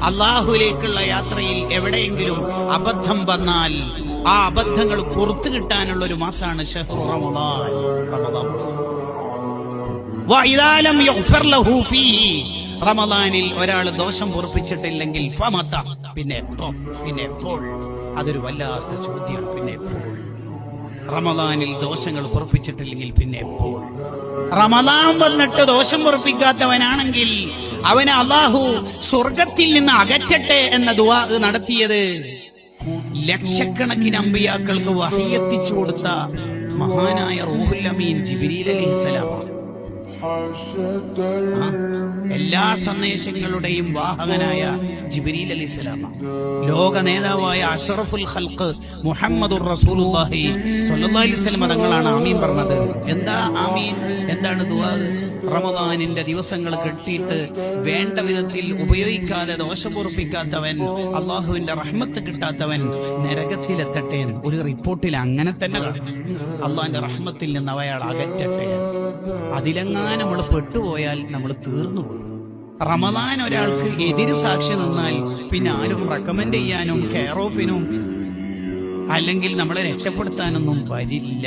അള്ളാഹുവിലേക്കുള്ള യാത്രയിൽ എവിടെയെങ്കിലും അബദ്ധം വന്നാൽ ആ അബദ്ധങ്ങൾ പുറത്തു കിട്ടാനുള്ള ഒരു മാസമാണ് ശഹ്റു റമളാൻ. വഇദാലം യുഗ്ഫർ ലഹു ഫീഹി, റമളാനിൽ ഒരാൾ ദോഷം പൊറുപ്പിച്ചിട്ടില്ലെങ്കിൽ ഫമത, പിന്നെ എപ്പോൾ അതൊരു വല്ലാത്ത ചോദ്യമാണ്. പിന്നെ എപ്പോൾ റമളാനിൽ ദോഷങ്ങൾ പൊറുപ്പിച്ചിട്ടില്ലെങ്കിൽ പിന്നെ എപ്പോൾ? റമളാൻ വന്നിട്ട് ദോഷം പൊറുപ്പിക്കാത്തവനാണെങ്കിൽ അവനെ അല്ലാഹു സ്വർഗത്തിൽ നിന്ന് അകറ്റട്ടെ എന്ന ദുആ നടത്തിയത് ലക്ഷക്കണക്കിന് അമ്പിയാക്കൾക്ക് വഹി എത്തിച്ചു കൊടുത്ത മഹാനായ റൂഹുൽ അമീൻ ജിബ്രീൽ അലൈഹിസ്സലാം. എല്ലാ സന്ദേശങ്ങളുടെയും വാഹകനായ ജിബ്രീൽ അലൈഹിസ്സലാം, ലോക നേതാവായ അഷ്റഫുൽ ഖൽഖ് മുഹമ്മദുർ റസൂലുള്ളാഹി സ്വല്ലല്ലാഹി അലൈഹി വസല്ലം തങ്ങളാണ് ആമീൻ പറഞ്ഞത്. എന്താ ആമീൻ? എന്താണ് ദുആ? റമളാനിന്റെ ദിവസങ്ങൾ കെട്ടിയിട്ട് വേണ്ട വിധത്തിൽ ഉപയോഗിക്കാതെ ദോഷപൂർപ്പിക്കാത്തവൻ, അള്ളാഹുവിന്റെ റഹ്മത്ത് കിട്ടാത്തവൻ നരകത്തിലെത്തട്ടെ. ഒരു റിപ്പോർട്ടിൽ അങ്ങനെ തന്നെ കാണും, അള്ളാഹിന്റെ റഹ്മത്തിൽ നിന്ന് അയാൾ അകറ്റട്ടെ. അതിലെങ്ങാനും നമ്മൾ പെട്ടുപോയാൽ നമ്മൾ തീർന്നു പോകും. റമളാൻ ഒരാൾക്ക് എതിര് സാക്ഷി നിന്നാൽ പിന്നെ ആരും റെക്കമെൻഡ് ചെയ്യാനും കെയർ ഓഫിനും അല്ലെങ്കിൽ നമ്മളെ രക്ഷപ്പെടുത്താനൊന്നും വരില്ല.